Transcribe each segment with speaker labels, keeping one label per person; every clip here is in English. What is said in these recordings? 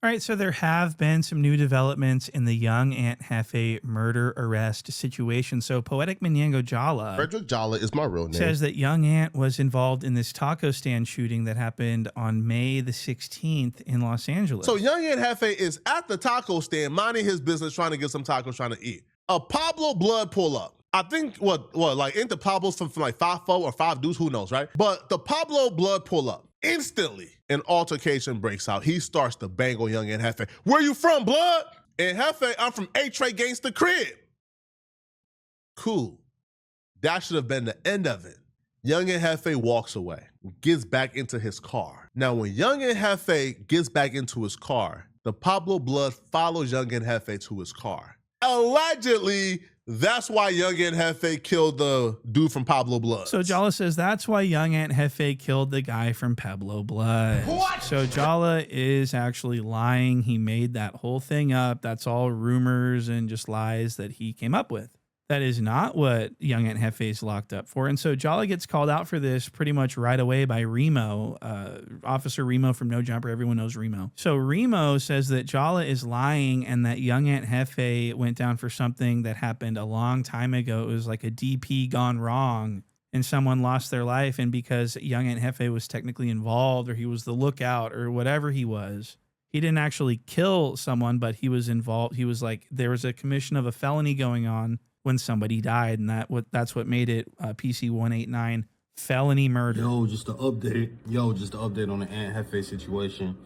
Speaker 1: All right, so there have been some new developments in the young Aunt Jefe murder arrest situation. So Poetik Jala
Speaker 2: Frederick Jala is my real name.
Speaker 1: Says that young Aunt was involved in this taco stand shooting that happened on May the 16th in Los Angeles.
Speaker 2: So young Aunt Jefe is at the taco stand minding his business, trying to get some tacos, trying to eat. A Pablo Blood pull up. I think like into Pablo's from like 5'4" or 5 dudes, who knows, right? But the Pablo Blood pull up. Instantly, an altercation breaks out. He starts to bang on young Aunt Jefe. Where you from, Blood? And Jefe, I'm from A-Tray Gangsta Crib. Cool. That should have been the end of it. Young Aunt Jefe walks away, gets back into his car. Now, when young Aunt Jefe gets back into his car, the Pablo Blood follows young Aunt Jefe to his car. Allegedly, that's why young Aunt Jefe killed the dude from Pablo Blood.
Speaker 1: So Jala says that's why young Aunt Jefe killed the guy from Pablo Blood. What? So Jala is actually lying. He made that whole thing up. That's all rumors and just lies that he came up with. That is not what young Aunt Jefe is locked up for. And so Jala gets called out for this pretty much right away by Remo, Officer Remo from No Jumper. Everyone knows Remo. So Remo says that Jala is lying and that young Aunt Jefe went down for something that happened a long time ago. It was like a DP gone wrong and someone lost their life. And because young Aunt Jefe was technically involved, or he was the lookout or whatever he was, he didn't actually kill someone, but he was involved. He was like, there was a commission of a felony going on when somebody died, and that's what made it PC 189 felony murder.
Speaker 3: Just an update on the Aunt Jefe situation.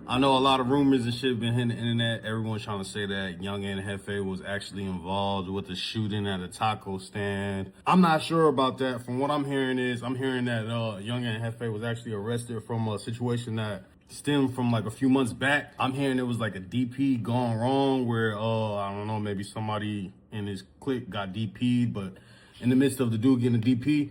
Speaker 3: I know a lot of rumors and shit have been hitting the internet. Everyone's trying to say that young Aunt Jefe was actually involved with the shooting at a taco stand. I'm not sure about that. From what I'm hearing that young Aunt Jefe was actually arrested from a situation that stemmed from like a few months back. I'm hearing it was like a DP gone wrong where, I don't know, maybe somebody in his clique got DP'd, but in the midst of the dude getting a DP,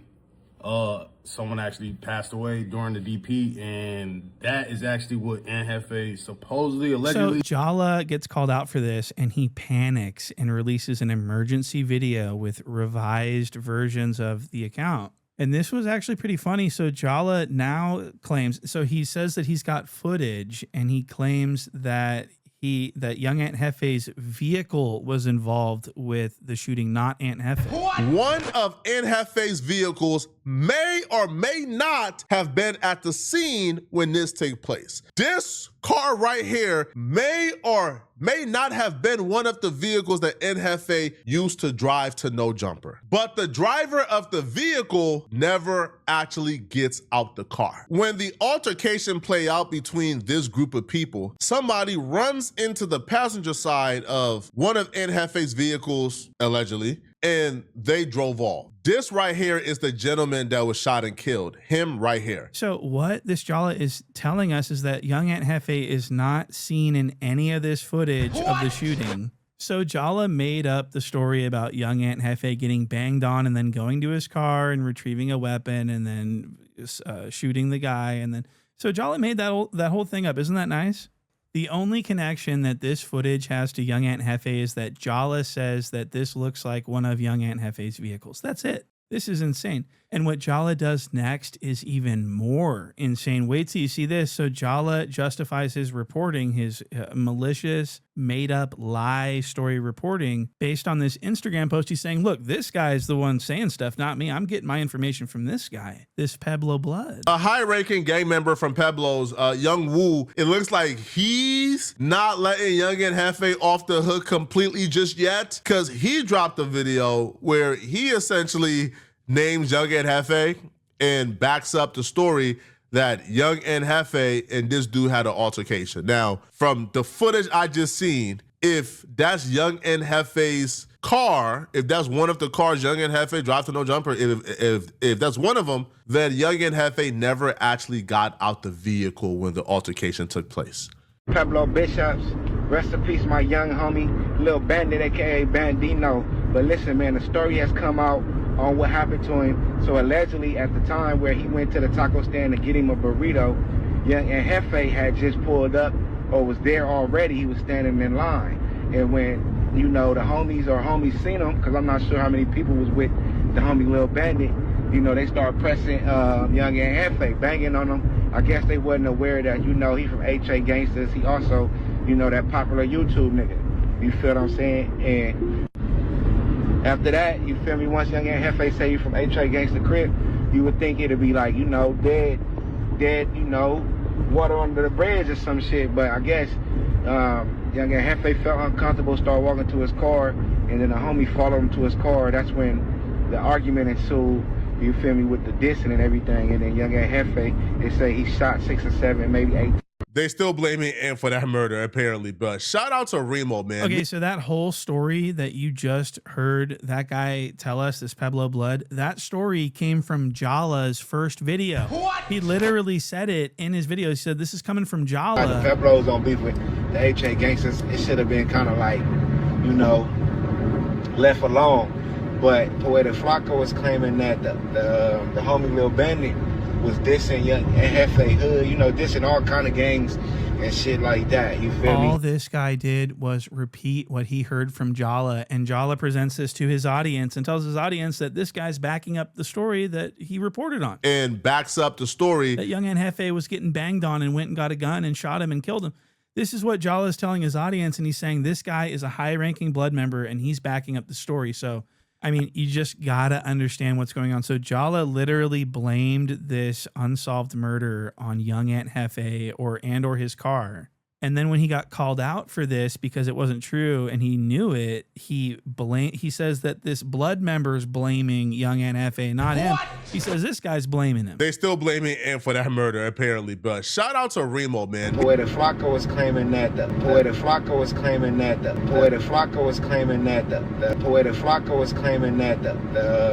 Speaker 3: someone actually passed away during the DP, and that is actually what Aunt Jefe supposedly, allegedly.
Speaker 1: So Jala gets called out for this, and he panics and releases an emergency video with revised versions of the account. And this was actually pretty funny. So Jala now claims, so he says that he's got footage, and he claims that young Aunt Jefe's vehicle was involved with the shooting, not Aunt Jefe.
Speaker 2: One of Aunt Jefe's vehicles may or may not have been at the scene when this took place. This car right here may or may not have been one of the vehicles that Aunt Jefe used to drive to No Jumper. But the driver of the vehicle never actually gets out the car. When the altercation play out between this group of people, somebody runs into the passenger side of one of Aunt Jefe's vehicles, allegedly, and they drove off. This right here is the gentleman that was shot and killed. Him right here.
Speaker 1: So what this Jala is telling us is that young Aunt Jefe is not seen in any of this footage of the shooting. So Jala made up the story about young Aunt Jefe getting banged on and then going to his car and retrieving a weapon and then shooting the guy. And then, so Jala made that whole thing up. Isn't that nice? The only connection that this footage has to young Aunt Jefe is that Jala says that this looks like one of young Aunt Jefe's vehicles. That's it. This is insane. And what Jala does next is even more insane. Wait till you see this. So Jala justifies his reporting, his malicious, made-up lie story reporting based on this Instagram post. He's saying, look, this guy's the one saying stuff, not me. I'm getting my information from this guy, this Pablo Blood.
Speaker 2: A high-ranking gang member from Pablo's, Young Woo, it looks like he's not letting young Aunt Jefe off the hook completely just yet, because he dropped a video where he essentially names young Aunt Jefe and backs up the story that young Aunt Jefe and this dude had an altercation. Now, from the footage I just seen, if that's young Aunt Jefe's car, if that's one of the cars young Aunt Jefe drives to No Jumper, if that's one of them, then young Aunt Jefe never actually got out the vehicle when the altercation took place.
Speaker 4: Pablo Bishops, rest in peace, my young homie, Lil Bandit, aka Bandino. But listen, man, the story has come out on what happened to him. So allegedly, at the time where he went to the taco stand to get him a burrito, young Aunt Jefe had just pulled up or was there already. He was standing in line. And when, you know, the homies seen him, because I'm not sure how many people was with the homie Lil Bandit, you know, they started pressing young Aunt Jefe, banging on him. I guess they wasn't aware that, you know, he from H.A. Gangsters. He also you know, that popular YouTube nigga. You feel what I'm saying? And after that, you feel me, once Young and Jefe say you from H.A. Gangsta Crip, you would think it'd be like, you know, dead, you know, water under the bridge or some shit. But I guess Young and Jefe felt uncomfortable, started walking to his car, and then the homie followed him to his car. That's when the argument ensued, you feel me, with the dissing and everything. And then Young and Jefe, they say he shot 6 or 7, maybe 8.
Speaker 2: They still blaming Ant for that murder, apparently. But shout out to Remo, man.
Speaker 1: Okay, so that whole story that you just heard that guy tell us, this Pueblo Blood, that story came from Jallah's first video. What? He literally said it in his video. He said, this is coming from Jallah.
Speaker 4: The Pueblos on beef with the H.A. gangsters. It should have been kind of like, you know, left alone. But Poetik Flocko was claiming that the homie Lil Bandit was dissing Young and Jefe hood, you know, dissing all kind of gangs and shit like that. You feel me?
Speaker 1: All this guy did was repeat what he heard from Jallah, and Jallah presents this to his audience and tells his audience that this guy's backing up the story that he reported on.
Speaker 2: And backs up the story
Speaker 1: that Young and Jefe was getting banged on and went and got a gun and shot him and killed him. This is what Jallah is telling his audience, and he's saying this guy is a high-ranking blood member and he's backing up the story. So I mean, you just gotta understand what's going on. So Jallah literally blamed this unsolved murder on young Aunt Jefe or his car. And then when he got called out for this because it wasn't true and he knew it, he says that this blood member is blaming young Aunt Jefe, not him. He says this guy's blaming him.
Speaker 2: They still blaming Ant for that murder, apparently. But shout out to Remo, man.
Speaker 4: Poetik Flocko was claiming that Poetik Flocko was claiming that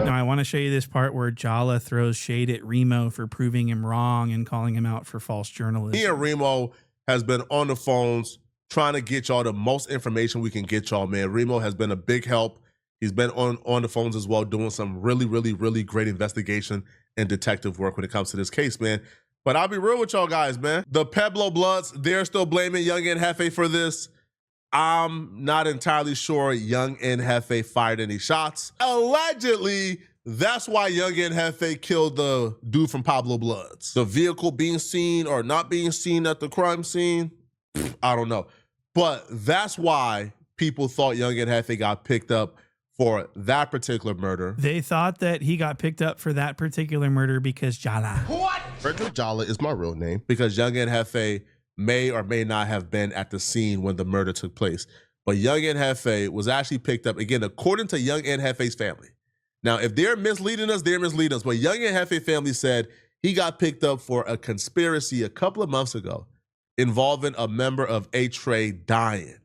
Speaker 1: Now I want to show you this part where Jallah throws shade at Remo for proving him wrong and calling him out for false journalism.
Speaker 2: Me and Remo has been on the phones trying to get y'all the most information we can get y'all, man. Remo has been a big help. He's been on the phones as well, doing some really, really, really great investigation and detective work when it comes to this case, man. But I'll be real with y'all guys, man. The Pueblo Bloods, they're still blaming Young and Jefe for this. I'm not entirely sure Young and Jefe fired any shots. Allegedly, that's why Young and Jefe killed the dude from Pueblo Bloods. The vehicle being seen or not being seen at the crime scene, I don't know. But that's why people thought Young and Jefe got picked up for that particular murder.
Speaker 1: They thought that he got picked up for that particular murder because Jala.
Speaker 2: What? Frederick Jala is my real name. Because Young and Jefe may or may not have been at the scene when the murder took place. But Young and Jefe was actually picked up, again, according to Young and Jefe's family. Now, if they're misleading us, they're misleading us. But Young and Jefe family said he got picked up for a conspiracy a couple of months ago involving a member of H-Tray dying.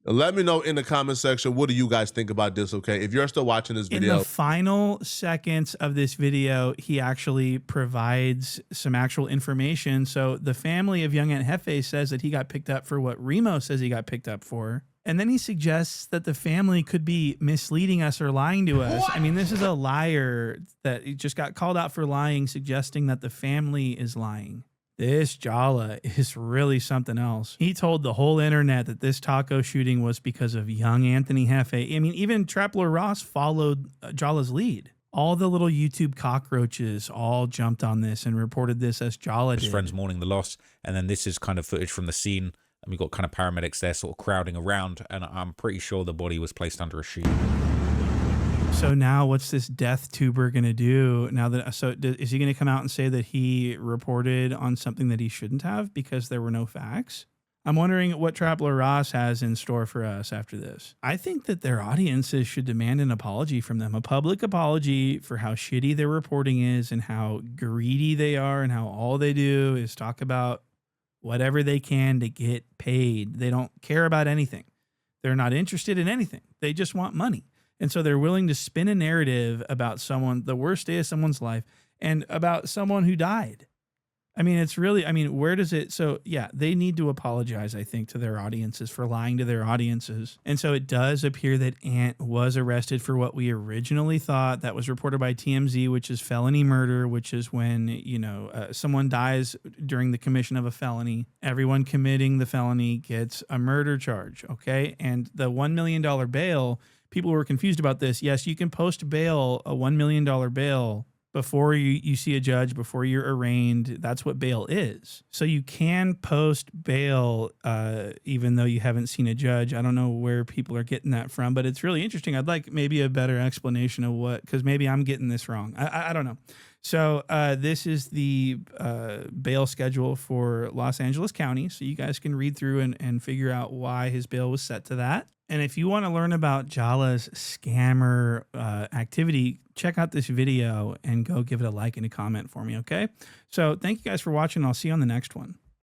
Speaker 2: Now, let me know in the comment section, what do you guys think about this, okay? If you're still watching this video.
Speaker 1: In the final seconds of this video, he actually provides some actual information. So the family of young Aunt Jefe says that he got picked up for what Remo says he got picked up for. And then he suggests that the family could be misleading us or lying to us. What? I mean, this is a liar that just got called out for lying, suggesting that the family is lying. This Jallah is really something else. He told the whole internet that this taco shooting was because of young Anthony Jefe. I mean, even Trappler Ross followed Jallah's lead. All the little YouTube cockroaches all jumped on this and reported this as Jallah did.
Speaker 5: His friends mourning the loss. And then this is kind of footage from the scene. And we've got kind of paramedics there sort of crowding around. And I'm pretty sure the body was placed under a sheet.
Speaker 1: So now what's this death tuber going to do now that, so is he going to come out and say that he reported on something that he shouldn't have because there were no facts? I'm wondering what Trappler Ross has in store for us after this. I think that their audiences should demand an apology from them, a public apology for how shitty their reporting is and how greedy they are and how all they do is talk about whatever they can to get paid. They don't care about anything. They're not interested in anything. They just want money. And so they're willing to spin a narrative about someone, the worst day of someone's life, and about someone who died. I mean, it's really, I mean, where does it, so yeah, they need to apologize, I think, to their audiences for lying to their audiences. And so it does appear that Ant was arrested for what we originally thought. That was reported by TMZ, which is felony murder, which is when, you know, someone dies during the commission of a felony. Everyone committing the felony gets a murder charge, okay? And the $1 million bail, people were confused about this. Yes, you can post bail, a $1 million bail, before you see a judge, before you're arraigned. That's what bail is. So you can post bail even though you haven't seen a judge. I don't know where people are getting that from, but it's really interesting. I'd like maybe a better explanation of what, because maybe I'm getting this wrong. I don't know. So this is the bail schedule for Los Angeles County. So you guys can read through and figure out why his bail was set to that. And if you want to learn about Jallah's scammer activity, check out this video and go give it a like and a comment for me, okay? So thank you guys for watching. I'll see you on the next one.